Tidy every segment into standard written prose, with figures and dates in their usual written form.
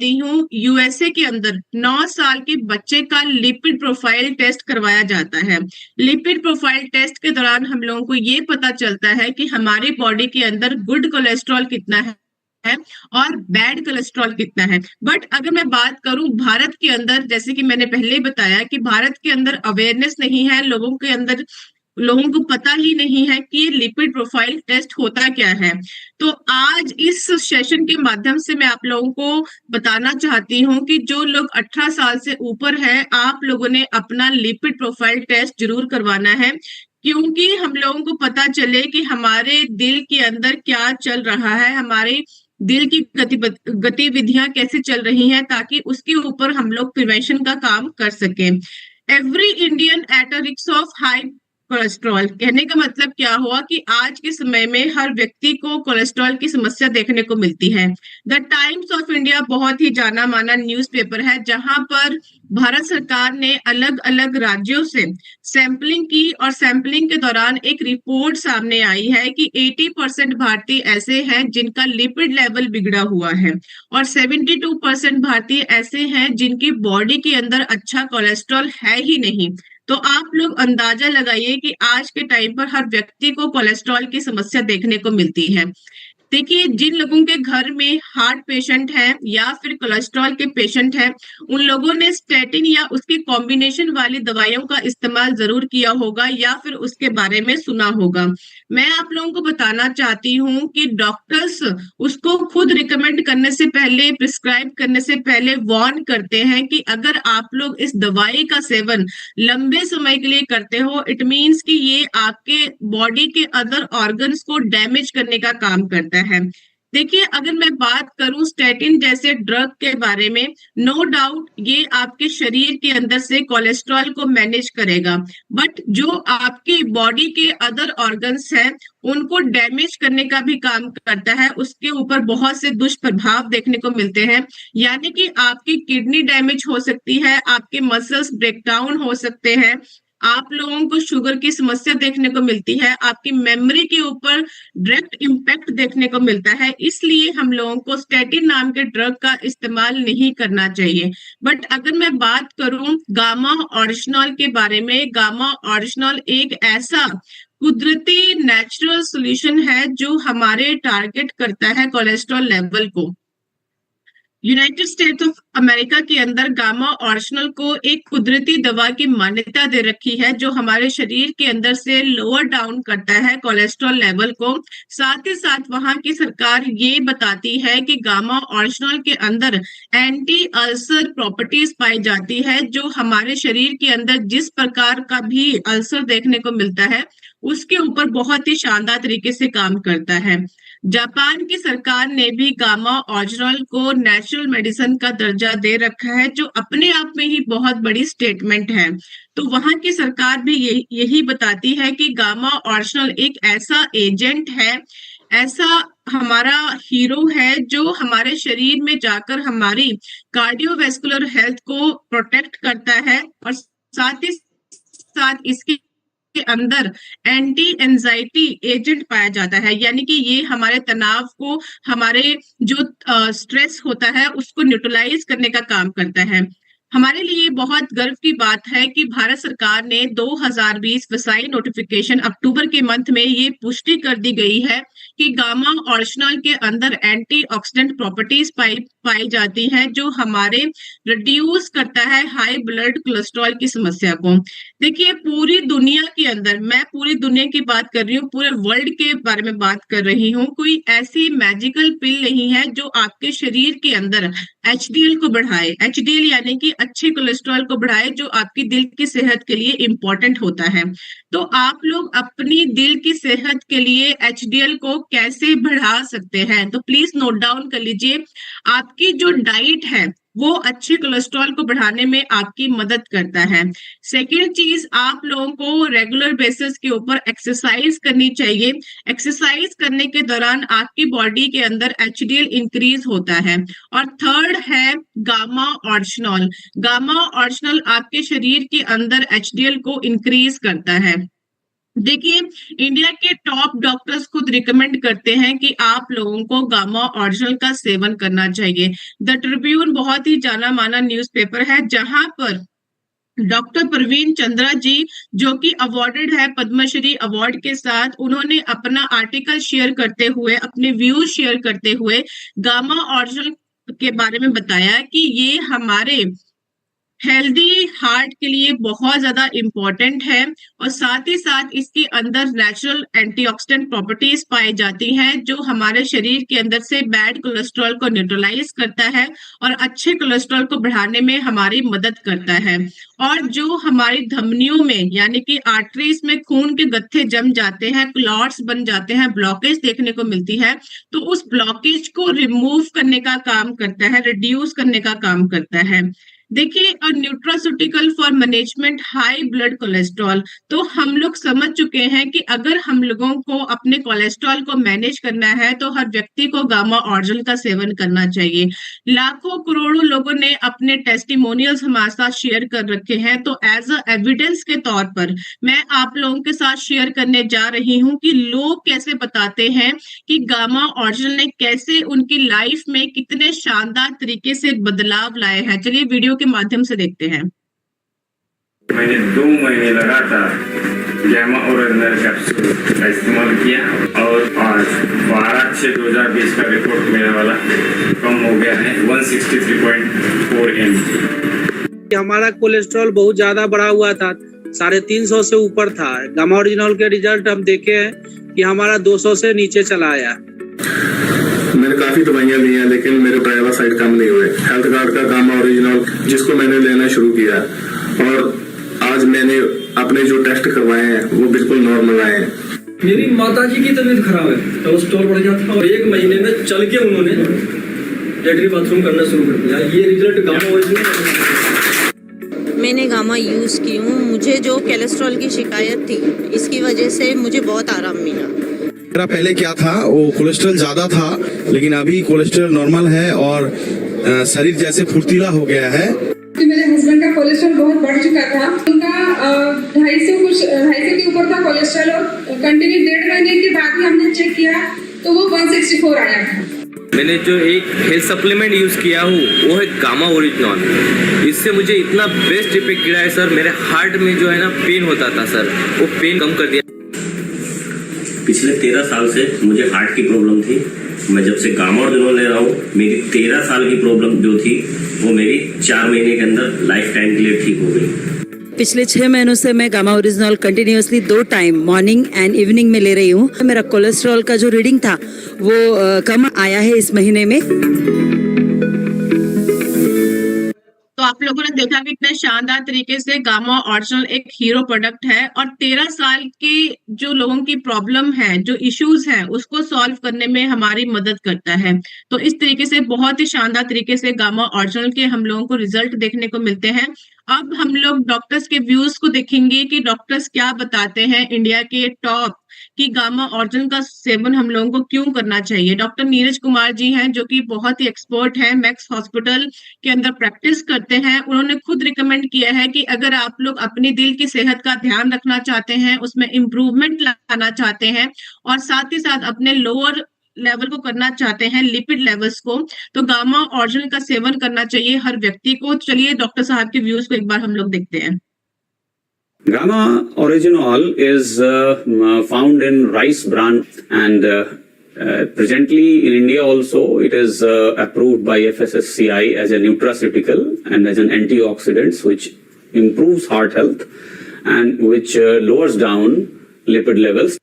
चाहती हूँ, यूएसए के अंदर 9 साल के बच्चे का लिपिड प्रोफाइल टेस्ट करवाया जाता है। लिपिड प्रोफाइल टेस्ट के दौरान हम लोगों को ये पता चलता है कि हमारी बॉडी के अंदर गुड कोलेस्ट्रॉल कितना है और बैड कोलेस्ट्रॉल कितना है। बट अगर मैं बात करूं भारत के अंदर, जैसे कि मैंने पहले ही बताया कि भारत के अंदर अवेयरनेस नहीं है, लोगों के अंदर लोगों को पता ही नहीं है कि ये लिपिड प्रोफाइल टेस्ट होता क्या है। तो आज इस सेशन के माध्यम से मैं आप लोगों को बताना चाहती हूँ कि जो लोग 18 साल से ऊपर है, आप लोगों ने अपना लिपिड प्रोफाइल टेस्ट जरूर करवाना है, क्योंकि हम लोगों को पता चले कि हमारे दिल के अंदर क्या चल रहा है, हमारे दिल की गतिविधियां कैसे चल रही हैं, ताकि उसके ऊपर हम लोग प्रिवेंशन का काम कर सकें। Every Indian at a risk of high cholesterol, कहने का मतलब क्या हुआ कि आज के समय में हर व्यक्ति को कोलेस्ट्रॉल की समस्या देखने को मिलती है। द टाइम्स ऑफ इंडिया बहुत ही जाना माना न्यूज़पेपर है, जहां पर भारत सरकार ने अलग अलग राज्यों से सैंपलिंग की और सैंपलिंग के दौरान एक रिपोर्ट सामने आई है कि 80% भारतीय ऐसे हैं जिनका लिपिड लेवल बिगड़ा हुआ है और 72% भारतीय ऐसे हैं जिनकी बॉडी के अंदर अच्छा कोलेस्ट्रॉल है ही नहीं। तो आप लोग अंदाजा लगाइए कि आज के टाइम पर हर व्यक्ति को कोलेस्ट्रॉल की समस्या देखने को मिलती है। देखिए, जिन लोगों के घर में हार्ट पेशेंट है या फिर कोलेस्ट्रॉल के पेशेंट है, उन लोगों ने स्टेटिन या उसके कॉम्बिनेशन वाली दवाइयों का इस्तेमाल जरूर किया होगा या फिर उसके बारे में सुना होगा। मैं आप लोगों को बताना चाहती हूँ कि डॉक्टर्स उसको खुद रिकमेंड करने से पहले, प्रिस्क्राइब करने से पहले वार्न करते हैं कि अगर आप लोग इस दवाई का सेवन लंबे समय के लिए करते हो, इट मीन्स कि ये आपके बॉडी के अदर ऑर्गन्स को डैमेज करने का काम करता है। देखिए, अगर मैं बात करूं स्टेटिन जैसे ड्रग के बारे में, नो डाउट ये आपके शरीर के अंदर से कोलेस्ट्रॉल को मैनेज करेगा, बट जो आपके बॉडी के अदर ऑर्गन्स हैं उनको डैमेज करने का भी काम करता है। उसके ऊपर बहुत से दुष्प्रभाव देखने को मिलते हैं, यानी कि आपकी किडनी डैमेज हो सकती है, आपके मसल्स ब्रेकडाउन हो सकते हैं, आप लोगों को शुगर की समस्या देखने को मिलती है, आपकी मेमोरी के ऊपर डायरेक्ट इम्पैक्ट देखने को मिलता है। इसलिए हम लोगों को स्टेटिन नाम के ड्रग का इस्तेमाल नहीं करना चाहिए। बट अगर मैं बात करूं गामा ऑरिजिनल के बारे में, गामा ऑरिजिनल एक ऐसा कुदरती नेचुरल सॉल्यूशन है जो हमारे टारगेट करता है कोलेस्ट्रॉल लेवल को। यूनाइटेड स्टेट्स ऑफ अमेरिका के अंदर गामा ऑरिजिनल को एक कुदरती दवा की मान्यता दे रखी है, जो हमारे शरीर के अंदर से लोअर डाउन करता है कोलेस्ट्रॉल लेवल को। साथ ही साथ वहां की सरकार ये बताती है कि गामा ऑरिजिनल के अंदर एंटी अल्सर प्रॉपर्टीज पाई जाती है, जो हमारे शरीर के अंदर जिस प्रकार का भी अल्सर देखने को मिलता है उसके ऊपर बहुत ही शानदार तरीके से काम करता है। जापान की सरकार ने भी गामा ऑरिजिनल को नेचुरल मेडिसिन का दर्जा दे रखा है, जो अपने आप में ही बहुत बड़ी स्टेटमेंट है। तो वहां की सरकार भी यही बताती है कि गामा ऑरिजिनल एक ऐसा एजेंट है, ऐसा हमारा हीरो है, जो हमारे शरीर में जाकर हमारी कार्डियोवैस्कुलर हेल्थ को प्रोटेक्ट करता है और साथ ही साथ इसके के अंदर एंटी एंजाइटी एजेंट पाया जाता है, यानी कि ये हमारे तनाव को, हमारे जो स्ट्रेस होता है उसको न्यूट्रलाइज करने का काम करता है। हमारे लिए बहुत गर्व की बात है कि भारत सरकार ने 2020 वसाई नोटिफिकेशन अक्टूबर के मंथ में ये पुष्टि कर दी गई है कि गामा ऑरिजिनल के अंदर एंटीऑक्सीडेंट प्रॉपर्टीज पाई जाती हैं, जो हमारे रिड्यूस करता है हाई ब्लड कोलेस्ट्रॉल की समस्या को। देखिए, पूरी दुनिया के अंदर, मैं पूरी दुनिया की बात कर रही हूँ, पूरे वर्ल्ड के बारे में बात कर रही हूँ, कोई ऐसी मैजिकल पिल नहीं है जो आपके शरीर के अंदर एचडीएल को बढ़ाए। एचडीएल यानी कि अच्छे कोलेस्ट्रॉल को बढ़ाए, जो आपकी दिल की सेहत के लिए इंपॉर्टेंट होता है। तो आप लोग अपनी दिल की सेहत के लिए एचडीएल को कैसे बढ़ा सकते हैं, तो प्लीज नोट डाउन कर लीजिए। आपकी जो डाइट है वो अच्छे कोलेस्ट्रॉल को बढ़ाने में आपकी मदद करता है। सेकेंड चीज, आप लोगों को रेगुलर बेसिस के ऊपर एक्सरसाइज करनी चाहिए। एक्सरसाइज करने के दौरान आपकी बॉडी के अंदर एचडीएल इंक्रीज होता है। और थर्ड है गामा ऑरिजिनल। गामा ऑरिजिनल आपके शरीर के अंदर एचडीएल को इंक्रीज करता है। देखिए, इंडिया के टॉप डॉक्टर्स खुद रिकमेंड करते हैं कि आप लोगों को गामा ओरिजिनल का सेवन करना चाहिए। द ट्रिब्यून बहुत ही जाना माना न्यूज़पेपर है, जहां पर डॉक्टर प्रवीण चंद्रा जी, जो कि अवार्डेड है पद्मश्री अवार्ड के साथ, उन्होंने अपना आर्टिकल शेयर करते हुए, अपने व्यूज शेयर करते हुए गामा ओरिजिनल के बारे में बताया कि ये हमारे हेल्दी हार्ट के लिए बहुत ज्यादा इम्पोर्टेंट है, और साथ ही साथ इसके अंदर नेचुरल एंटीऑक्सीडेंट प्रॉपर्टीज पाई जाती हैं, जो हमारे शरीर के अंदर से बैड कोलेस्ट्रॉल को न्यूट्रलाइज करता है और अच्छे कोलेस्ट्रॉल को बढ़ाने में हमारी मदद करता है। और जो हमारी धमनियों में यानी कि आर्टरीज में खून के गत्थे जम जाते हैं, क्लॉट्स बन जाते हैं, ब्लॉकेज देखने को मिलती है, तो उस ब्लॉकेज को रिमूव करने का काम करता है, रिड्यूस करने का काम करता है। देखिए, और nutraceutical for management high blood cholesterol, तो हम लोग समझ चुके हैं कि अगर हम लोगों को अपने कोलेस्ट्रॉल को मैनेज करना है तो हर व्यक्ति को गामा ओरिजिनल का सेवन करना चाहिए। लाखों करोड़ों लोगों ने अपने टेस्टिमोनियल्स हमारे साथ शेयर कर रखे हैं, तो एज अ एविडेंस के तौर पर मैं आप लोगों के साथ शेयर करने जा रही हूँ कि लोग कैसे बताते हैं कि गामा ओरिजिनल ने कैसे उनकी लाइफ में कितने शानदार तरीके से बदलाव लाए हैं। चलिए वीडियो के माध्यम से देखते हैं। मैंने 2 महीने लगातार गामा ओरिजिनल कैप्सूल का इस्तेमाल किया और आज 12/6/2020 का रिपोर्ट मेरा वाला कम हो गया है 163.4 mg। हमारा कोलेस्ट्रॉल बहुत ज्यादा बढ़ा हुआ था, 350 से ऊपर था। गामा ओरिजिनल के रिजल्ट हम देखे हैं कि हमारा 200 से नीचे चला आया। मैंने काफी दवाइयां ली हैं लेकिन मेरे ड्राइवर साइड कम नहीं हुए। हेल्थ कार्ड का गामा ओरिजिनल जिसको मैंने लेना शुरू किया और आज मैंने अपने जो टेस्ट करवाए हैं वो बिल्कुल नॉर्मल आए हैं। मेरी माताजी की तबीयत खराब है, कोलेस्ट्रॉल बढ़ गया था और 1 महीने में चल के उन्होंने लेटरिन बाथरूम करना शुरू कर दिया। ये रिजल्ट गामा ओरिजिनल। मैंने गामा यूज़ की हूँ। मुझे जो कोलेस्ट्रॉल की शिकायत थी, इसकी वजह से मुझे बहुत आराम मिला। मेरा पहले क्या था, वो कोलेस्ट्रॉल ज्यादा था, लेकिन अभी कोलेस्ट्रॉल नॉर्मल है और शरीर जैसे फुर्तीला हो गया है। मेरे हस्बैंड का कोलेस्ट्रॉल बहुत बढ़ चुका था, उनका 250 के ऊपर था कोलेस्ट्रॉल, और कंटिन्यू 1.5 महीने के बाद ही हमने चेक किया तो वो 164 आया था। मैंने जो एक हेल्थ सप्लीमेंट यूज़ किया हूँ वो है गामा ओरिजिनल। इससे मुझे इतना बेस्ट इफेक्ट गिरा है सर। मेरे हार्ट में जो है ना पेन होता था सर, वो पेन कम कर दिया। पिछले 13 साल से मुझे हार्ट की प्रॉब्लम थी। मैं जब से गामा ओरिजिनल ले रहा हूँ, मेरी 13 साल की प्रॉब्लम जो थी वो मेरी 4 महीने के अंदर लाइफ टाइम के लिए ठीक हो गई। पिछले 6 महीनों से मैं gamma original continuously 2 time morning and evening में ले रही हूँ। मेरा कोलेस्ट्रॉल का जो रीडिंग था वो कम आया है इस महीने में। तो आप लोगों ने देखा कि इतने शानदार तरीके से गामा ओरिजिनल एक हीरो प्रोडक्ट है, और 13 साल के जो लोगों की प्रॉब्लम है, जो इश्यूज हैं, उसको सॉल्व करने में हमारी मदद करता है। तो इस तरीके से बहुत ही शानदार तरीके से गामा ओरिजिनल के हम लोगों को रिजल्ट देखने को मिलते हैं। अब हम लोग डॉक्टर्स के व्यूज को देखेंगे कि डॉक्टर्स क्या बताते हैं इंडिया के टॉप कि गामा ओरिजिनल का सेवन हम लोगों को क्यों करना चाहिए। डॉक्टर नीरज कुमार जी हैं, जो कि बहुत ही एक्सपर्ट हैं, मैक्स हॉस्पिटल के अंदर प्रैक्टिस करते हैं। उन्होंने खुद रिकमेंड किया है कि अगर आप लोग अपनी दिल की सेहत का ध्यान रखना चाहते हैं, उसमें इम्प्रूवमेंट लाना चाहते हैं, और साथ ही साथ अपने लोअर लेवल को करना चाहते हैं, लिपिड लेवल्स को, तो गामा ओरिजिनल का सेवन करना चाहिए हर व्यक्ति को। चलिए डॉक्टर साहब के व्यूज को एक बार हम लोग देखते हैं। Gamma Original is found in rice bran, and presently in India also it is approved by FSSCI as a nutraceutical and as an antioxidant, which improves heart health and which lowers down lipid levels.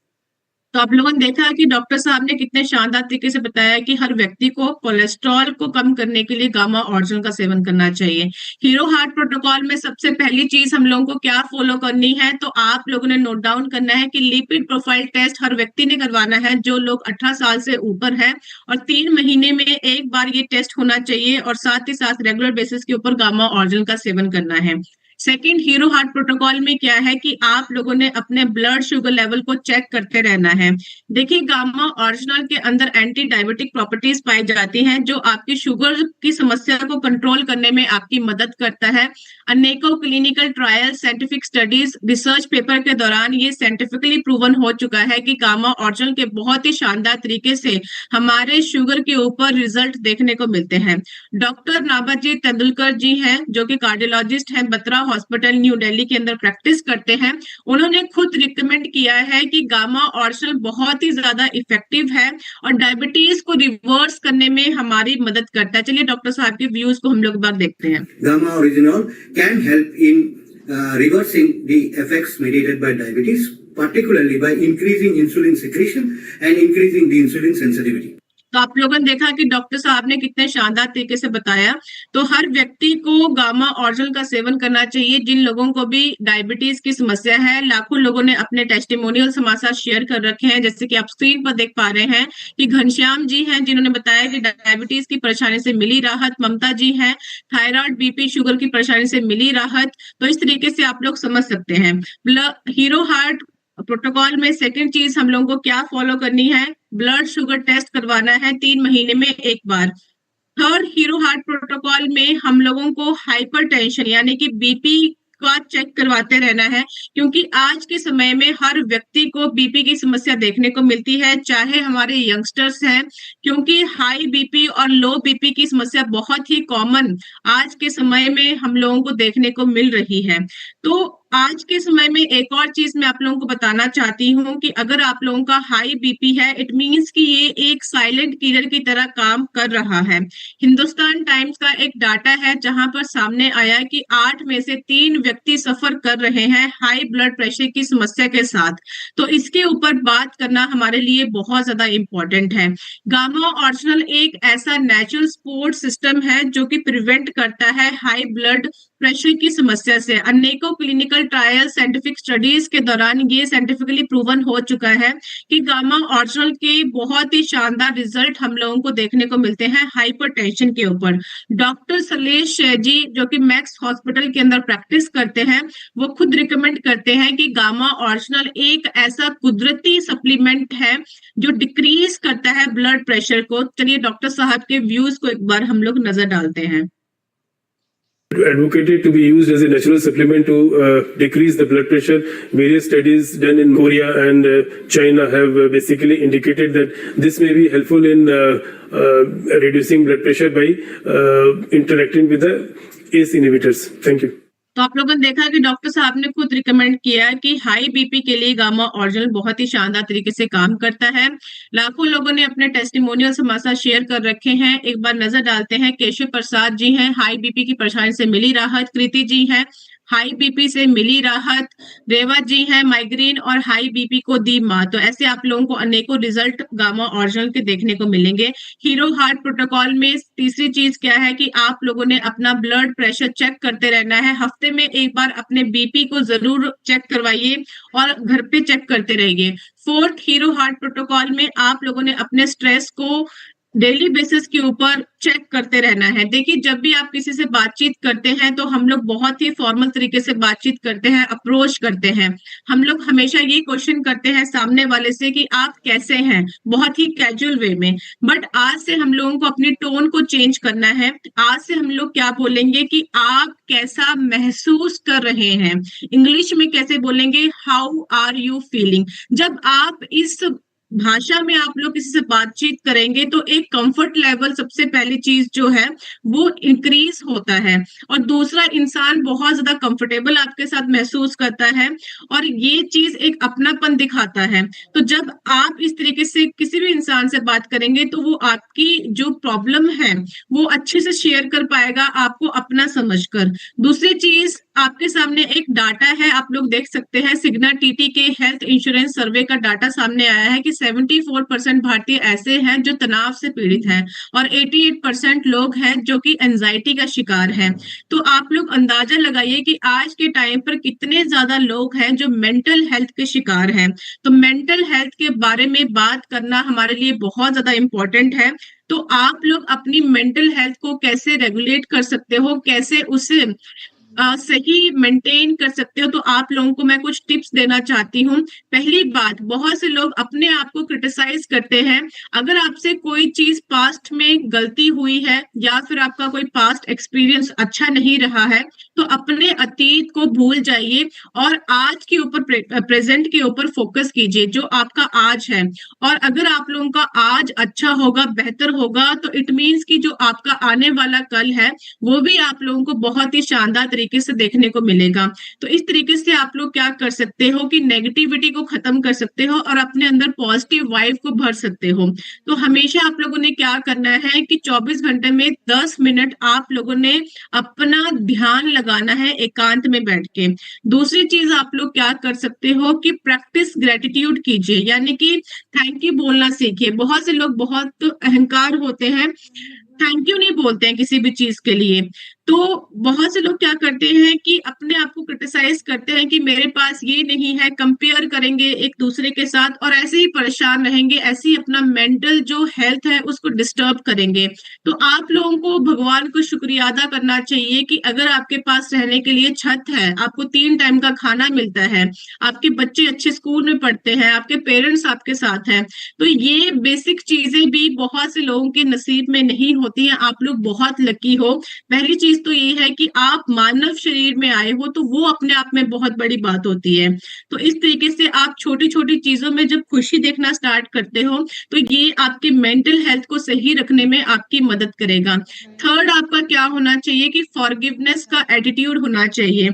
तो आप लोगों ने देखा कि doctor साहब ने कितने शानदार तरीके से बताया कि हर व्यक्ति को कोलेस्ट्रॉल को कम करने के लिए गामा ओरिजिनल का सेवन करना चाहिए। हीरो हार्ट प्रोटोकॉल में सबसे पहली चीज हम लोगों को क्या फॉलो करनी है, तो आप लोगों ने नोट डाउन करना है कि लिपिड प्रोफाइल टेस्ट हर व्यक्ति ने करवाना है जो लोग 18 साल से ऊपर है, और 3 महीने में एक बार ये टेस्ट होना चाहिए, और साथ ही साथ रेगुलर बेसिस के ऊपर गामा ओरिजिनल का सेवन करना है। सेकंड, हीरो हार्ट प्रोटोकॉल में क्या है कि आप लोगों ने अपने ब्लड शुगर लेवल को चेक करते रहना है। देखिए, गामा ओरिजिनल के अंदर एंटी डायबिटिक प्रॉपर्टीज पाई जाती हैं जो आपकी शुगर की समस्या को कंट्रोल करने में आपकी मदद करता है। अनेकों clinical trial, scientific studies, research paper के दौरान ये साइंटिफिकली प्रूवन हो चुका है कि गामा ओरिजिनल के बहुत ही शानदार तरीके से हमारे शुगर के ऊपर रिजल्ट देखने को मिलते हैं। डॉक्टर नाबाजी तेंदुलकर जी हैं जो कि कार्डियोलॉजिस्ट हैं, बत्रा हॉस्पिटल न्यू दिल्ली के अंदर प्रैक्टिस करते हैं। उन्होंने खुद रिकमेंड किया है कि गामा ओरिजिनल बहुत ही ज्यादा इफेक्टिव है और डायबिटीज को रिवर्स करने में हमारी मदद करता है। चलिए डॉक्टर साहब के व्यूज को हम लोग बार देखते हैं। Gamma Original can help in reversing the effects mediated by diabetes, particularly by increasing insulin secretion and increasing the insulin sensitivity. तो आप लोगों ने देखा कि डॉक्टर साहब ने कितने शानदार तरीके से बताया। तो हर व्यक्ति को गामा ओरिजिनल का सेवन करना चाहिए जिन लोगों को भी डायबिटीज की समस्या है। लाखों लोगों ने अपने टेस्टिमोनियल्स हमारे साथ शेयर कर रखे हैं, जैसे कि आप स्क्रीन पर देख पा रहे हैं कि घनश्याम जी हैं जिन्होंने बताया कि डायबिटीज की परेशानी से मिली राहत। ममता जी हैं, थायराइड, बीपी, शुगर की परेशानी से मिली राहत। तो इस तरीके से आप लोग समझ सकते हैं। हीरो हार्ट प्रोटोकॉल में सेकंड चीज हम लोगों को क्या फॉलो करनी है, ब्लड शुगर टेस्ट करवाना है 3 महीने में एक बार। थर्ड, हीरो हार्ट प्रोटोकॉल में हम लोगों को हाइपरटेंशन यानी कि बीपी का चेक करवाते रहना है, क्योंकि आज के समय में हर व्यक्ति को बीपी की समस्या देखने को मिलती है, चाहे हमारे यंगस्टर्स हैं, क्योंकि हाई बीपी और लो बीपी की समस्या बहुत ही कॉमन आज के समय में हम लोगों को देखने को मिल रही है। तो आज के समय में एक और चीज मैं आप लोगों को बताना चाहती हूँ कि अगर आप लोगों का हाई बीपी है, इट मींस कि ये एक साइलेंट किलर की तरह काम कर रहा है। हिंदुस्तान टाइम्स का एक डाटा है जहां पर सामने आया कि 8 में से 3 व्यक्ति सफर कर रहे हैं हाई ब्लड प्रेशर की समस्या के साथ। तो इसके ऊपर बात करना हमारे लिए बहुत ज्यादा इंपॉर्टेंट है। गामा ओरिजिनल एक ऐसा नेचुरल सपोर्ट सिस्टम है जो कि प्रिवेंट करता है हाई ब्लड प्रेशर की समस्या से। अनेकों क्लिनिकल ट्रायल, साइंटिफिक स्टडीज के दौरान ये साइंटिफिकली प्रूवन हो चुका है कि गामा ओरिजिनल के बहुत ही शानदार रिजल्ट हम लोगों को देखने को मिलते हैं हाइपरटेंशन के ऊपर। डॉक्टर सलेश जी जो कि मैक्स हॉस्पिटल के अंदर प्रैक्टिस करते हैं, वो खुद रिकमेंड करते हैं कि गामा ओरिजिनल एक ऐसा कुदरती सप्लीमेंट है जो डिक्रीज करता है ब्लड प्रेशर को। चलिए डॉक्टर साहब के व्यूज को एक बार हम लोग नजर डालते हैं। Advocated to be used as a natural supplement to decrease the blood pressure. Various studies done in Korea and China have basically indicated that this may be helpful in reducing blood pressure by interacting with the ACE inhibitors. Thank you. तो आप लोगों ने देखा कि doctor साहब ने खुद recommend किया कि हाई बीपी के लिए गामा ओरिजिनल बहुत ही शानदार तरीके से काम करता है। लाखों लोगों ने अपने टेस्टिमोनियल्स हमारे साथ शेयर कर रखे हैं। एक बार नजर डालते हैं। केशव प्रसाद जी हैं, हाई बीपी की परेशानी से मिली राहत। कृति जी हैं, हाई बीपी से मिली राहत। रेवा जी हैं, माइग्रेन और हाई बीपी को दी मात। तो ऐसे आप लोगों को अनेकों रिजल्ट गामा ओरिजिनल के देखने को मिलेंगे। हीरो हार्ट प्रोटोकॉल में तीसरी चीज क्या है कि आप लोगों ने अपना ब्लड प्रेशर चेक करते रहना है। हफ्ते में एक बार अपने बीपी को जरूर चेक करवाइए और घर पे चेक करते रहिए। फोर्थ, हीरो हार्ट प्रोटोकॉल में आप लोगों ने अपने स्ट्रेस को डेली बेसिस के ऊपर चेक करते रहना है। देखिए, जब भी आप किसी से बातचीत करते हैं तो हम लोग बहुत ही फॉर्मल तरीके से बातचीत करते हैं, अप्रोच करते हैं। हम लोग हमेशा ये क्वेश्चन करते हैं सामने वाले से कि आप कैसे हैं, बहुत ही कैजुअल वे में। बट आज से हम लोगों को अपनी टोन को चेंज करना है। आज से हम लोग क्या बोलेंगे कि आप कैसा महसूस कर रहे हैं। इंग्लिश में कैसे बोलेंगे, हाउ आर यू फीलिंग। जब आप इस भाषा में आप लोग किसी से बातचीत करेंगे तो एक कंफर्ट लेवल सबसे पहली चीज जो है वो इंक्रीज होता है और दूसरा इंसान बहुत ज्यादा कंफर्टेबल आपके साथ महसूस करता है और ये चीज एक अपनापन दिखाता है। तो जब आप इस तरीके से किसी भी इंसान से बात करेंगे तो वो आपकी जो प्रॉब्लम है वो अच्छे से शेयर कर पाएगा आपको अपना समझकर। दूसरी चीज, आपके सामने एक डाटा है, आप लोग देख सकते हैं, सिग्ना टीटी के हेल्थ इंश्योरेंस सर्वे का डाटा सामने आया है कि 74% भारतीय ऐसे हैं जो तनाव से पीड़ित हैं और 88% लोग हैं जो कि एंजाइटी का शिकार हैं। तो आप लोग अंदाजा लगाइए कि आज के टाइम पर कितने ज्यादा लोग हैं जो मेंटल हेल्थ के शिकार हैं। तो मेंटल हेल्थ के बारे में बात करना हमारे लिए बहुत ज्यादा इंपॉर्टेंट है। तो आप लोग अपनी मेंटल हेल्थ को कैसे रेगुलेट कर सकते हो, कैसे उसे सही मेंटेन कर सकते हो, तो आप लोगों को मैं कुछ टिप्स देना चाहती हूँ। पहली बात, बहुत से लोग अपने आप को क्रिटिसाइज करते हैं। अगर आपसे कोई चीज पास्ट में गलती हुई है या फिर आपका कोई पास्ट एक्सपीरियंस अच्छा नहीं रहा है, तो अपने अतीत को भूल जाइए और आज के ऊपर, प्रेजेंट के ऊपर फोकस कीजिए, जो आपका आज है। और अगर आप लोगों का आज अच्छा होगा, बेहतर होगा, तो इट मीन्स कि जो आपका आने वाला कल है वो भी आप लोगों को बहुत ही शानदार तरीके से देखने को मिलेगा। तो इस तरीके से आप लोग क्या कर सकते हो कि नेगेटिविटी को खत्म कर सकते हो और अपने अंदर पॉजिटिव वाइब को भर सकते हो। तो हमेशा आप लोगों ने क्या करना है कि 24 घंटे में 10 मिनट आप लोगों ने अपना ध्यान लगाना है एकांत में बैठ के। दूसरी चीज आप लोग क्या कर सकते हो कि प्रैक्टिस ग्रेटिट्यूड कीजिए, यानी कि थैंक यू बोलना सीखिए। बहुत से लोग बहुत अहंकार होते हैं, थैंक यू नहीं बोलते हैं किसी भी चीज के लिए। तो बहुत से लोग क्या करते हैं कि अपने आप को क्रिटिसाइज करते हैं कि मेरे पास ये नहीं है, कंपेयर करेंगे एक दूसरे के साथ और ऐसे ही परेशान रहेंगे, ऐसे ही अपना मेंटल जो हेल्थ है उसको डिस्टर्ब करेंगे। तो आप लोगों को भगवान को शुक्रिया अदा करना चाहिए कि अगर आपके पास रहने के लिए छत है, आपको 3 टाइम का खाना मिलता है, आपके बच्चे अच्छे स्कूल में पढ़ते हैं, आपके पेरेंट्स आपके साथ हैं, तो ये बेसिक चीजें भी बहुत से लोगों के नसीब में नहीं होती हैं। आप लोग बहुत लकी हो। पहली चीज तो ये है कि आप मानव शरीर में आए हो, तो वो अपने आप में बहुत बड़ी बात होती है। तो इस तरीके से आप छोटी छोटी चीजों में जब खुशी देखना स्टार्ट करते हो, तो ये आपके मेंटल हेल्थ को सही रखने में आपकी मदद करेगा। थर्ड आपका क्या होना चाहिए कि फॉरगिवनेस का एटीट्यूड होना चाहिए।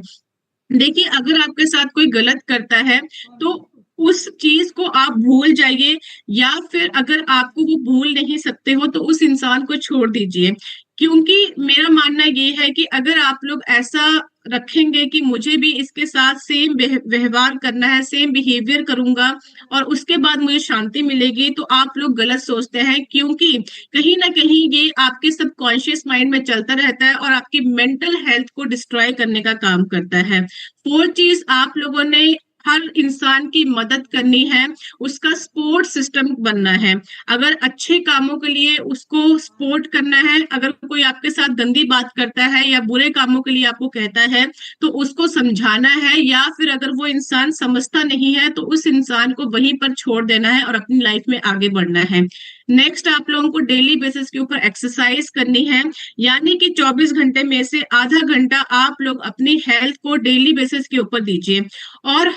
देखिए, अगर आपके साथ कोई गलत करता है तो उस चीज को आप भूल जाइए, या फिर अगर आपको वो भूल नहीं सकते हो तो उस इंसान को छोड़ दीजिए। क्योंकि मेरा मानना ये है कि अगर आप लोग ऐसा रखेंगे कि मुझे भी इसके साथ सेम व्यवहार करना है, सेम बिहेवियर करूंगा और उसके बाद मुझे शांति मिलेगी, तो आप लोग गलत सोचते हैं। क्योंकि कहीं ना कहीं ये आपके सबकॉन्शियस माइंड में चलता रहता है और आपकी मेंटल हेल्थ को डिस्ट्रॉय करने का काम करता है। फोर्थ चीज, आप लोगों ने हर इंसान की मदद करनी है, उसका सपोर्ट सिस्टम बनना है। अगर अच्छे कामों के लिए उसको सपोर्ट करना है, अगर कोई आपके साथ गंदी बात करता है या बुरे कामों के लिए आपको कहता है तो उसको समझाना है, या फिर अगर वो इंसान समझता नहीं है तो उस इंसान को वहीं पर छोड़ देना है और अपनी लाइफ में आगे बढ़ना है। नेक्स्ट, आप लोगों को डेली बेसिस के ऊपर एक्सरसाइज करनी है, यानी कि 24 घंटे में से आधा घंटा आप लोग अपनी हेल्थ को डेली बेसिस के ऊपर दीजिए। और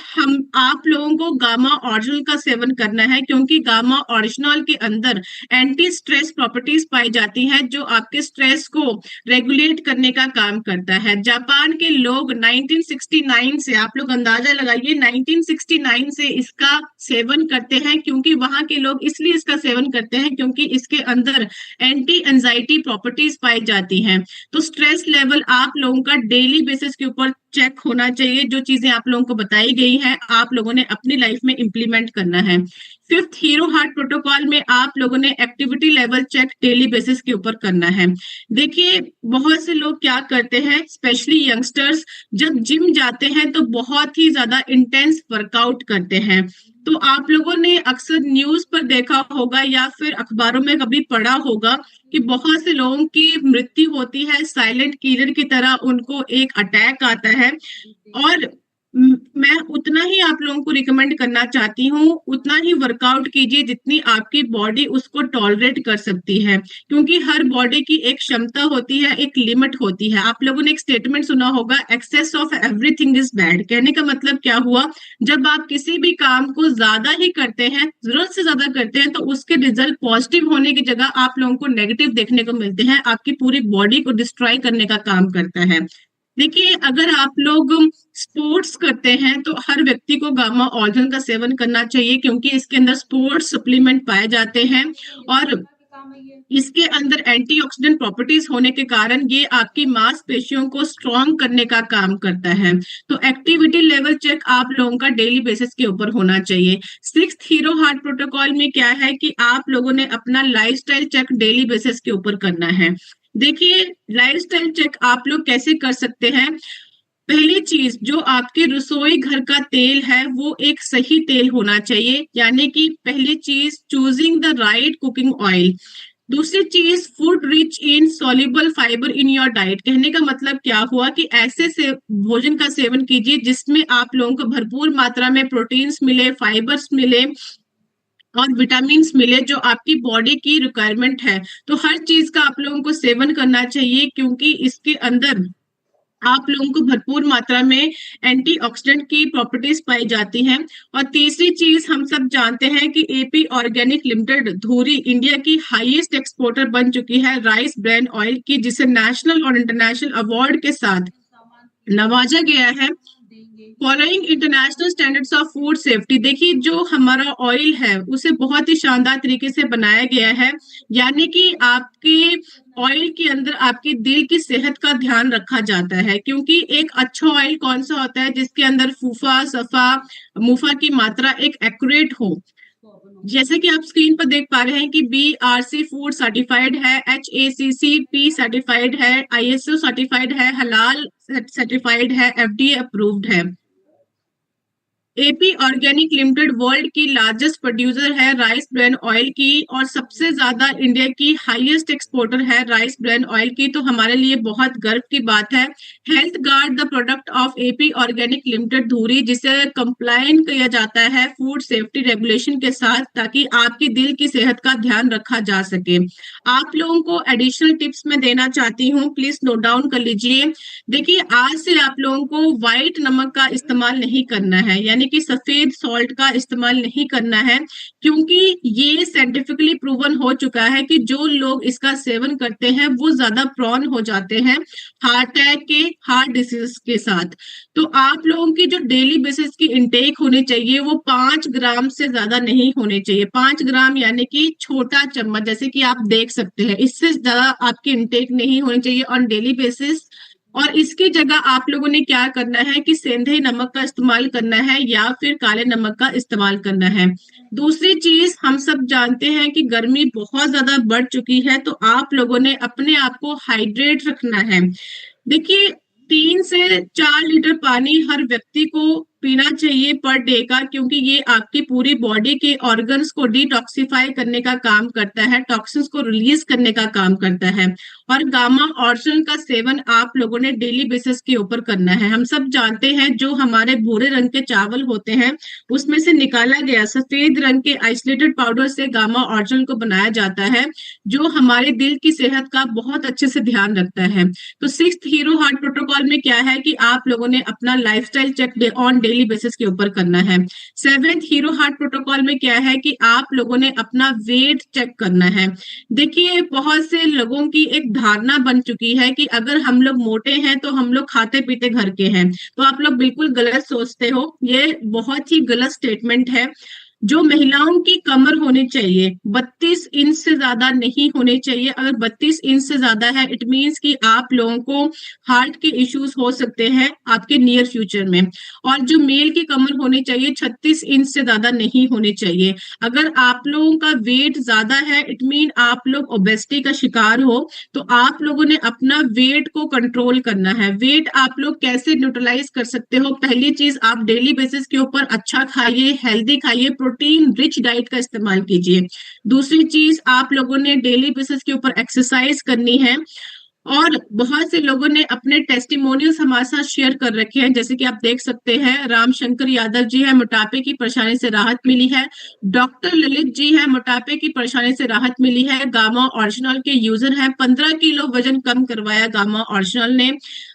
आप लोगों को गामा ऑरिजिनल का सेवन करना है, क्योंकि गामा ऑरिजिनल के अंदर एंटी स्ट्रेस प्रॉपर्टीज पाई जाती हैं जो आपके स्ट्रेस को रेगुलेट करने का काम करता है। जापान के लोग 1969 से, आप लोग अंदाजा लगाइए, 1969 से इसका सेवन करते हैं। क्योंकि वहां के लोग इसलिए इसका सेवन करते हैं क्योंकि इसके अंदर एंटी एंजाइटी प्रॉपर्टीज पाई जाती हैं। तो स्ट्रेस लेवल आप लोगों का डेली बेसिस के ऊपर चेक होना चाहिए। जो चीजें आप लोगों को बताई गई हैं आप लोगों ने अपनी लाइफ में इंप्लीमेंट करना है। फिफ्थ, हीरो हार्ट प्रोटोकॉल में आप लोगों ने activity level check daily basis के ऊपर करना है। देखिए, बहुत से लोग क्या करते हैं, स्पेशली यंगस्टर्स, जब जिम जाते हैं तो बहुत ही ज्यादा इंटेंस वर्कआउट करते हैं। तो आप लोगों ने अक्सर न्यूज पर देखा होगा या फिर अखबारों में कभी पढ़ा होगा कि बहुत से लोगों की मृत्यु होती है, साइलेंट किलर की तरह उनको एक अटैक आता है। और मैं उतना ही आप लोगों को रिकमेंड करना चाहती हूँ, उतना ही वर्कआउट कीजिए जितनी आपकी बॉडी उसको टॉलरेट कर सकती है। क्योंकि हर बॉडी की एक क्षमता होती है, एक लिमिट होती है। आप लोगों ने एक स्टेटमेंट सुना होगा, excess of everything is bad. कहने का मतलब क्या हुआ, जब आप किसी भी काम को ज्यादा ही करते हैं, जरूरत से ज्यादा करते हैं, तो उसके रिजल्ट पॉजिटिव होने की जगह आप लोगों को नेगेटिव देखने को मिलते हैं। आपकी पूरी बॉडी को डिस्ट्रॉय करने का काम करता है। देखिए, अगर आप लोग स्पोर्ट्स करते हैं तो हर व्यक्ति को गामा ऑरिजिनल का सेवन करना चाहिए, क्योंकि इसके अंदर स्पोर्ट्स सप्लीमेंट पाए जाते हैं और इसके अंदर एंटीऑक्सीडेंट प्रॉपर्टीज होने के कारण ये आपकी मांसपेशियों को स्ट्रॉन्ग करने का काम करता है। तो एक्टिविटी लेवल चेक आप लोगों का डेली बेसिस के ऊपर होना चाहिए। सिक्स्थ, हीरो हार्ट प्रोटोकॉल में क्या है कि आप लोगों ने अपना लाइफस्टाइल चेक डेली बेसिस के ऊपर करना है। देखिए, लाइफस्टाइल चेक आप लोग कैसे कर सकते हैं। पहली चीज, जो आपके रसोई घर का तेल है वो एक सही तेल होना चाहिए, यानी कि पहली चीज, choosing the right cooking oil. दूसरी चीज, food rich in soluble fibre in your diet. कहने का मतलब क्या हुआ कि ऐसे से भोजन का सेवन कीजिए जिसमें आप लोगों को भरपूर मात्रा में प्रोटीन्स मिले, फाइबर्स मिले और विटामिन्स मिले जो आपकी बॉडी की रिक्वायरमेंट है। तो हर चीज का आप लोगों को सेवन करना चाहिए क्योंकि इसके अंदर आप लोगों को भरपूर मात्रा में एंटीऑक्सीडेंट की प्रॉपर्टीज पाई जाती हैं। और तीसरी चीज, हम सब जानते हैं कि एपी ऑर्गेनिक लिमिटेड धुरी इंडिया की हाईएस्ट एक्सपोर्टर बन चुकी है राइस ब्रांड ऑयल की, जिसे नेशनल और इंटरनेशनल अवार्ड के साथ नवाजा गया है following international standards of food safety. देखिए, जो हमारा ऑयल है उसे बहुत ही शानदार तरीके से बनाया गया है, यानी कि आपके ऑयल के अंदर आपके दिल की सेहत का ध्यान रखा जाता है। क्योंकि एक अच्छा ऑयल कौन सा होता है? जिसके अंदर फूफा, सफा, मुफा की मात्रा एक एक्यूरेट हो। जैसे कि आप स्क्रीन पर देख पा रहे हैं कि BRC फूड सर्टिफाइड है, HACCP सर्टिफाइड है, ISO सर्टिफाइड है, हलाल सर्टिफाइड है, FDA अप्रूव्ड है। एपी ऑर्गेनिक लिमिटेड वर्ल्ड की लार्जेस्ट प्रोड्यूसर है राइस ब्रांड ऑयल की और सबसे ज्यादा इंडिया की हाईएस्ट एक्सपोर्टर है राइस ब्रांड ऑयल की। तो हमारे लिए बहुत गर्व की बात है। Health guard the product of AP organic limited धुरी, जिसे कंप्लाइन किया जाता है फूड सेफ्टी रेगुलेशन के साथ, ताकि आपकी दिल की सेहत का ध्यान रखा जा सके। आप लोगों को एडिशनल टिप्स मैं देना चाहती हूँ, प्लीज नोट डाउन कर लीजिए। देखिए, आज से आप लोगों को व्हाइट नमक का इस्तेमाल नहीं करना है, यानी कि सफेद सॉल्ट का इस्तेमाल नहीं करना है, क्योंकि ये साइंटिफिकली प्रूवन हो चुका है कि जो लोग इसका सेवन करते हैं वो ज्यादा प्रोन हो जाते हैं हार्ट अटैक के, हार्ट डिसीज के साथ। तो आप लोगों की जो डेली बेसिस की इंटेक होनी चाहिए वो 5 ग्राम से ज्यादा नहीं होने चाहिए। 5 ग्राम यानी कि छोटा चम्मच, जैसे कि आप देख सकते हैं, इससे ज्यादा आपकी इंटेक नहीं होनी चाहिए ऑन डेली बेसिस। और इसकी जगह आप लोगों ने क्या करना है कि सेंधे नमक का इस्तेमाल करना है या फिर काले नमक का इस्तेमाल करना है। दूसरी चीज, हम सब जानते हैं कि गर्मी बहुत ज्यादा बढ़ चुकी है, तो आप लोगों ने अपने आप को हाइड्रेट रखना है। देखिए, 3 से 4 लीटर पानी हर व्यक्ति को पीना चाहिए पर डे का, क्योंकि ये आपकी पूरी बॉडी के ऑर्गन्स को डिटॉक्सिफाई करने का काम करता है, टॉक्सिन्स को रिलीज करने का काम करता है। और गामा ऑर्जिन का सेवन आप लोगों ने डेली बेसिस के ऊपर करना है। हम सब जानते हैं जो हमारे भूरे रंग के चावल होते हैं उसमें से निकाला गया सफेद रंग के आइसोलेटेड पाउडर से गामा ऑर्जिन को बनाया जाता है, जो हमारे दिल की सेहत का बहुत अच्छे से ध्यान रखता है। तो 6th हीरो हार्ट प्रोटोकॉल में क्या है कि आप लोगों ने अपना lifestyle check on daily basis के ऊपर करना है। 7th हीरो हार्ट प्रोटोकॉल में क्या है कि आप लोगों ने अपना वेट चेक करना है। देखिए, बहुत से लोगों की एक धारणा बन चुकी है कि अगर हम लोग मोटे हैं तो हम लोग खाते पीते घर के हैं, तो आप लोग बिल्कुल गलत सोचते हो। ये बहुत ही गलत स्टेटमेंट है। जो महिलाओं की कमर होनी चाहिए 32 इंच से ज्यादा नहीं होनी चाहिए। अगर 32 इंच से ज्यादा है इट मीन्स कि आप लोगों को हार्ट के इश्यूज हो सकते हैं आपके नियर फ्यूचर में। और जो मेल की कमर होनी चाहिए 36 इंच से ज्यादा नहीं होनी चाहिए। अगर आप लोगों का वेट ज्यादा है इट मीन आप लोग ओबेसिटी का शिकार हो, तो आप लोगों ने अपना वेट को कंट्रोल करना है। वेट आप लोग कैसे न्यूट्रलाइज कर सकते हो? पहली चीज, आप डेली बेसिस के ऊपर अच्छा खाइए, हेल्दी खाइए, प्रोटीन रिच डाइट का इस्तेमाल कीजिए। दूसरी चीज, आप लोगों ने डेली बेसिस के ऊपर एक्सरसाइज करनी है। और बहुत से लोगों ने अपने टेस्टिमोनियल्स हमारे साथ शेयर कर रखे हैं, जैसे कि आप देख सकते हैं रामशंकर यादव जी है, मोटापे की परेशानी से राहत मिली है। डॉक्टर ललित जी है, मोटापे की परेशानी से राहत मिली है, गामा ओरिजिनल के यूजर हैं, 15 किलो वजन कम करवाया गामा ओरिजिनल ने।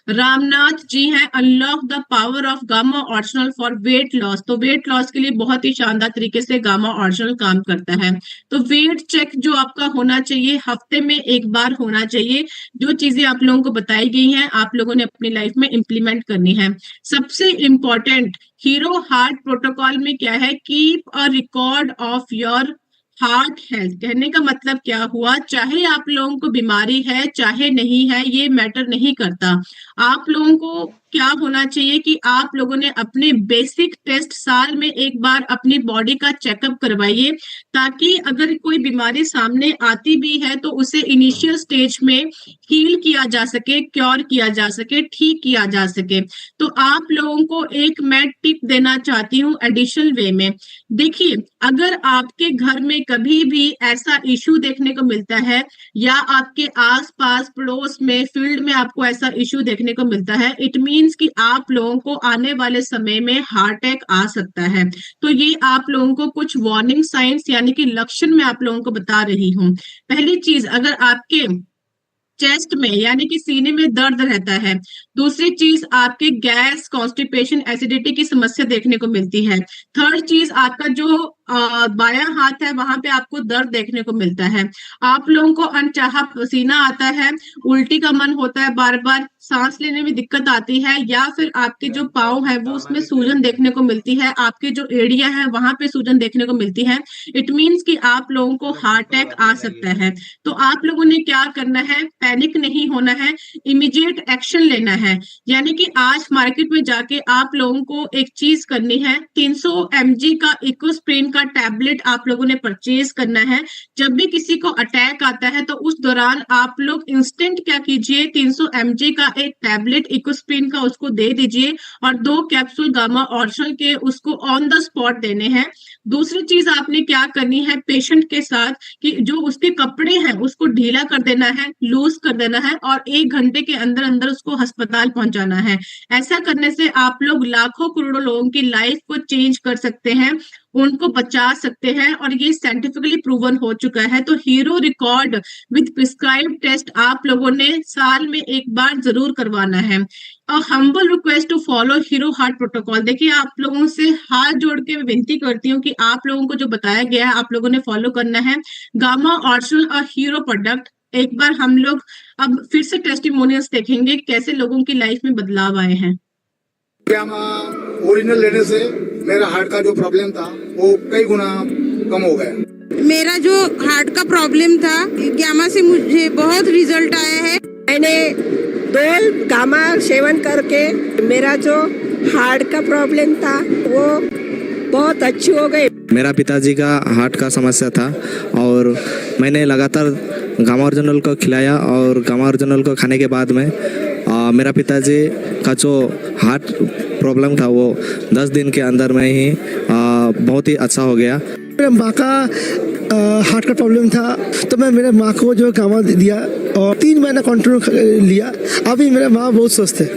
रामनाथ जी हैं, unlock the power of gamma original for weight loss. तो वेट लॉस के लिए बहुत ही शानदार तरीके से गामा ओरिजिनल काम करता है। तो वेट चेक जो आपका होना चाहिए हफ्ते में एक बार होना चाहिए। जो चीजें आप लोगों को बताई गई हैं आप लोगों ने अपनी लाइफ में इंप्लीमेंट करनी है। सबसे इंपॉर्टेंट हीरो हार्ट प्रोटोकॉल में क्या है, keep a record of your heart health. कहने का मतलब क्या हुआ, चाहे आप लोगों को बीमारी है चाहे नहीं है ये मैटर नहीं करता। आप लोगों को क्या होना चाहिए कि आप लोगों ने अपने बेसिक टेस्ट साल में एक बार अपनी बॉडी का चेकअप करवाइए, ताकि अगर कोई बीमारी सामने आती भी है तो उसे इनिशियल स्टेज में हील किया जा सके, क्योर किया जा सके, ठीक किया जा सके। तो आप लोगों को एक मैं टिप देना चाहती हूँ एडिशनल वे में। देखिए, अगर आपके घर में कभी भी ऐसा इशू देखने को मिलता है या आपके आसपास पड़ोस में फील्ड में आपको ऐसा इशू देखने को मिलता है, इट मीन्स कि आप लोगों को आने वाले समय में हार्ट अटैक आ सकता है। तो ये आप लोगों को कुछ वार्निंग साइंस यानी कि लक्षण मैं आप लोगों को बता रही हूँ। पहली चीज, अगर आपके चेस्ट में यानी कि सीने में दर्द रहता है। दूसरी चीज, आपके गैस, कॉन्स्टिपेशन, एसिडिटी की समस्या देखने को मिलती है। थर्ड चीज, आपका जो बायां हाथ है वहां पे आपको दर्द देखने को मिलता है। आप लोगों को अनचाहा पसीना आता है, उल्टी का मन होता है, बार बार सांस लेने में दिक्कत आती है, या फिर आपके जो पाँव है वो उसमें सूजन देखने को मिलती है, आपके जो एड़िया है वहां पे सूजन देखने को मिलती है। इट मीन्स कि आप लोगों को हार्ट अटैक आ सकता है। तो आप लोगों ने क्या करना है, पैनिक नहीं होना है, इमीडिएट एक्शन लेना है। यानी कि आज मार्केट में जाके आप लोगों को एक चीज करनी है, 300 mg का इकोस्प्रिन का टैबलेट आप लोगों ने परचेज करना है। जब भी किसी को अटैक आता है तो उस दौरान आप लोग इंस्टेंट क्या कीजिए, 300 mg का एक टैबलेट इकोस्प्रिन का उसको दे दीजिए और 2 कैप्सूल गामा ऑर्शल के उसको ऑन द स्पॉट देने हैं। दूसरी चीज आपने क्या करनी है, पेशेंट के साथ कि जो उसके कपड़े हैं उसको ढीला कर देना है, लूज कर देना है और 1 घंटे के अंदर अंदर उसको अस्पताल पहुंचाना है। ऐसा करने से आप लोग लाखों करोड़ों लोगों की लाइफ को चेंज कर सकते हैं, उनको बचा सकते हैं और ये साइंटिफिकली प्रूवन हो चुका है। तो hero record with prescribe test आप लोगों ने साल में एक बार जरूर करवाना है। Humble request to follow hero heart protocol. देखिए, आप लोगों से हाथ जोड़ के विनती करती हूँ कि आप लोगों को जो बताया गया है आप लोगों ने फॉलो करना है। गामा ऑर्शल और हीरो प्रोडक्ट, एक बार हम लोग अब फिर से टेस्टिमोनियल्स देखेंगे कैसे लोगों की लाइफ में बदलाव आए हैं। ओरिजिनल लेने से मेरा हार्ट का जो प्रॉब्लम था वो कई गुना कम हो गया। मेरा जो हार्ट का प्रॉब्लम था, गामा से मुझे बहुत रिजल्ट आया है। मैंने 2 गामा सेवन करके मेरा जो हार्ट का प्रॉब्लम था वो बहुत अच्छी हो गई। मेरा पिताजी का हार्ट का समस्या था और मैंने लगातार गामा ओरिजिनल को खिलाया और गामा ओरिजिनल को खाने के बाद में मेरा पिताजी का जो हार्ट प्रॉब्लम था वो 10 दिन के अंदर में ही बहुत ही अच्छा हो गया। मेरे माँ का हार्ट का प्रॉब्लम था तो मैं मेरे माँ को जो गामा दिया और 3 महीना कंटिन्यू लिया। अभी मेरे माँ बहुत स्वस्थ है।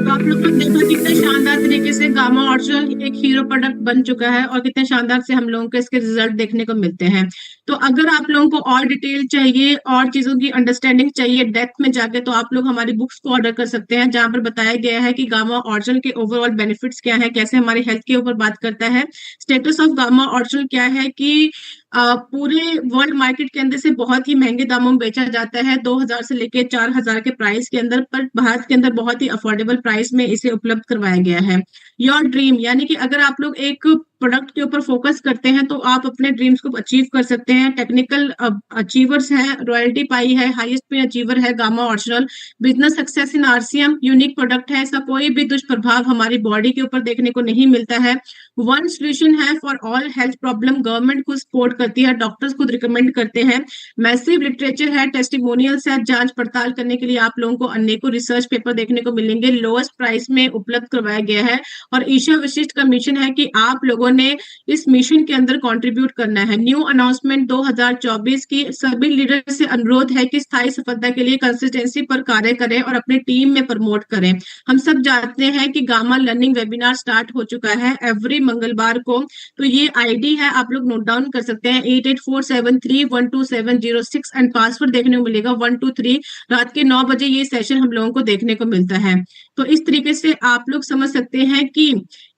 आप लोग ने देखा कितने शानदार तरीके से गामा ऑर्शल एक हीरो प्रोडक्ट बन चुका है और कितने शानदार से हम लोगों को इसके रिजल्ट देखने को मिलते हैं। तो अगर आप लोगों को और डिटेल चाहिए और चीजों की अंडरस्टैंडिंग चाहिए डेप्थ में जाके, तो आप लोग हमारी बुक्स को ऑर्डर कर सकते हैं, जहां पर बताया गया है कि गामा ऑर्शल के ओवरऑल बेनिफिट्स क्या है, कैसे हमारी हेल्थ के ऊपर बात करता है। स्टेटस ऑफ गामा ऑर्शल क्या है कि पूरे वर्ल्ड मार्केट के अंदर से बहुत ही महंगे दामों में बेचा जाता है, 2000 से लेके 4000 के प्राइस के अंदर, पर भारत के अंदर बहुत ही अफोर्डेबल प्राइस में इसे उपलब्ध करवाया गया है। योर ड्रीम, यानी कि अगर आप लोग एक प्रोडक्ट के ऊपर फोकस करते हैं तो आप अपने ड्रीम्स को अचीव कर सकते हैं। टेक्निकल अचीवर्स हैं, रॉयल्टी पाई है, हाईएस्ट पे अचीवर है गामा ऑर्शल, business success in RCM, unique product है, इसका कोई भी दुष्प्रभाव हमारी बॉडी के ऊपर देखने को नहीं मिलता है। वन सोल्यूशन है for all health problem, government को सपोर्ट करती है, डॉक्टर्स खुद रिकमेंड करते हैं, मैसिव लिटरेचर है, टेस्टिमोनियल्स है, जांच पड़ताल करने के लिए आप लोगों को अनेकों रिसर्च पेपर देखने को मिलेंगे, लोएस्ट प्राइस में उपलब्ध करवाया गया है। और ईशा विशिष्ट का मिशन है कि आप लोगों ने इस मिशन के अंदर कंट्रीब्यूट करना है। न्यू अनाउंसमेंट 2024 की सभी लीडर से अनुरोध है कि स्थायी सफलता के लिए कंसिस्टेंसी पर कार्य करें और अपने टीम में प्रमोट करें। हम सब जानते हैं कि गामा लर्निंग वेबिनार स्टार्ट हो चुका है एवरी मंगलवार को, तो ये आईडी है, आप लोग नोट डाउन कर सकते हैं 8847312706 एंड पासवर्ड देखने को मिलेगा 123। रात के 9 बजे ये सेशन हम लोगों को देखने को मिलता है। तो इस तरीके से आप लोग समझ सकते हैं कि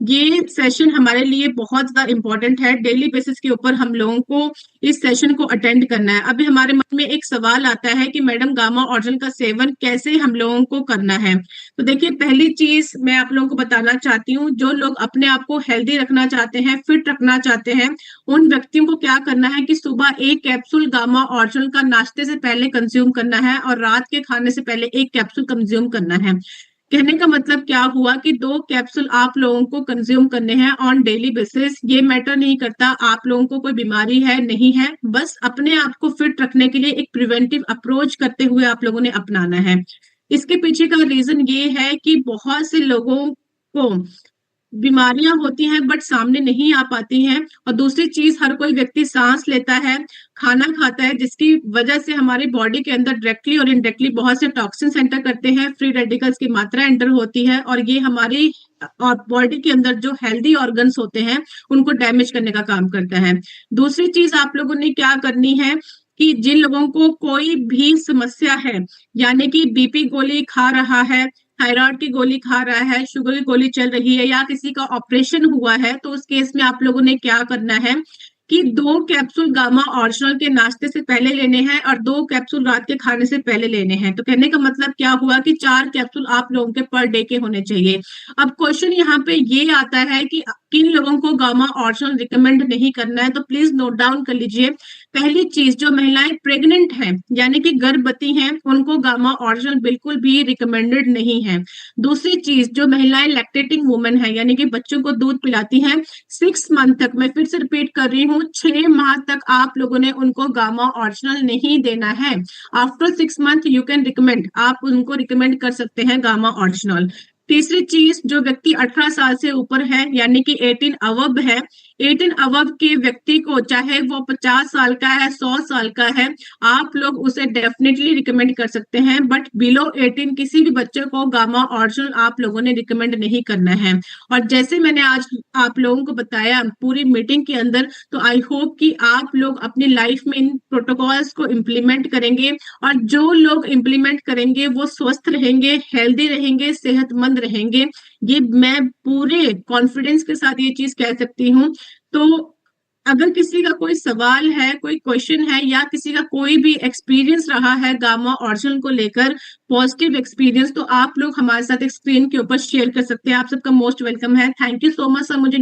ये सेशन हमारे लिए बहुत ज्यादा इंपॉर्टेंट है। डेली बेसिस के ऊपर हम लोगों को इस सेशन को अटेंड करना है। अभी हमारे मन में एक सवाल आता है कि मैडम गामा ऑर्शल का सेवन कैसे हम लोगों को करना है। तो देखिए, पहली चीज मैं आप लोगों को बताना चाहती हूँ, जो लोग अपने आप को हेल्दी रखना चाहते हैं, फिट रखना चाहते हैं, उन व्यक्तियों को क्या करना है कि सुबह 1 कैप्सूल गामा ऑर्शल का नाश्ते से पहले कंज्यूम करना है और रात के खाने से पहले 1 कैप्सूल कंज्यूम करना है। कहने का मतलब क्या हुआ कि 2 कैप्सूल आप लोगों को कंज्यूम करने हैं ऑन डेली बेसिस। ये मैटर नहीं करता आप लोगों को कोई बीमारी है नहीं है, बस अपने आप को फिट रखने के लिए एक प्रिवेंटिव अप्रोच करते हुए आप लोगों ने अपनाना है। इसके पीछे का रीजन ये है कि बहुत से लोगों को बीमारियां होती हैं बट सामने नहीं आ पाती हैं। और दूसरी चीज, हर कोई व्यक्ति सांस लेता है, खाना खाता है, जिसकी वजह से हमारी बॉडी के अंदर डायरेक्टली और इनडायरेक्टली बहुत से टॉक्सिन्स एंटर करते हैं, फ्री रेडिकल्स की मात्रा एंटर होती है और ये हमारी और बॉडी के अंदर जो हेल्दी ऑर्गन्स होते हैं उनको डैमेज करने का काम करता है। दूसरी चीज आप लोगों ने क्या करनी है कि जिन लोगों को कोई भी समस्या है, यानी कि बीपी गोली खा रहा है, थायराइड की गोली खा रहा है, शुगर की गोली चल रही है या किसी का ऑपरेशन हुआ है, तो उस केस में आप लोगों ने क्या करना है कि 2 कैप्सूल गामा ओरिजिनल के नाश्ते से पहले लेने हैं और 2 कैप्सूल रात के खाने से पहले लेने हैं। तो कहने का मतलब क्या हुआ कि 4 कैप्सूल आप लोगों के पर डे के होने चाहिए। अब क्वेश्चन यहाँ पे ये आता है कि किन लोगों को गामा ओरिजिनल रिकमेंड नहीं करना है, तो प्लीज नोट डाउन कर लीजिए। पहली चीज, जो महिलाएं प्रेग्नेंट हैं यानी कि गर्भवती हैं, उनको गामा ओरिजिनल बिल्कुल भी रिकमेंडेड नहीं है। दूसरी चीज, जो महिलाएं लैक्टेटिंग वुमेन है यानी कि बच्चों को दूध पिलाती हैं, 6 मंथ तक, मैं फिर से रिपीट कर रही हूँ, 6 माह तक आप लोगों ने उनको गामा ओरिजिनल नहीं देना है। After 6 month you can recommend, आप उनको रिकमेंड कर सकते हैं गामा ओरिजिनल। तीसरी चीज, जो व्यक्ति 18 साल से ऊपर है यानी कि 18 अबव है, 18 अबव के व्यक्ति को, चाहे वो 50 साल का है, 100 साल का है, आप लोग उसे डेफिनेटली रिकमेंड कर सकते हैं, बट बिलो 18 किसी भी बच्चे को गामा ओरिजिनल आप लोगों ने रिकमेंड नहीं करना है। और जैसे मैंने आज आप लोगों को बताया पूरी मीटिंग के अंदर, तो आई होप कि आप लोग अपनी लाइफ में इन प्रोटोकॉल्स को इम्प्लीमेंट करेंगे और जो लोग इम्प्लीमेंट करेंगे वो स्वस्थ रहेंगे, हेल्दी रहेंगे, सेहतमंद रहेंगे। ये मैं पूरे कॉन्फिडेंस के साथ ये चीज कह सकती हूँ। तो अगर किसी का कोई सवाल है, कोई क्वेश्चन है या किसी का कोई भी एक्सपीरियंस रहा है गामा ओरिजिनल को लेकर, पॉजिटिव एक्सपीरियंस, तो आप लोग हमारे साथ एक स्क्रीन के ऊपर शेयर कर सकते हैं। आप सबका मोस्ट वेलकम है। Thank you so much sir मुझे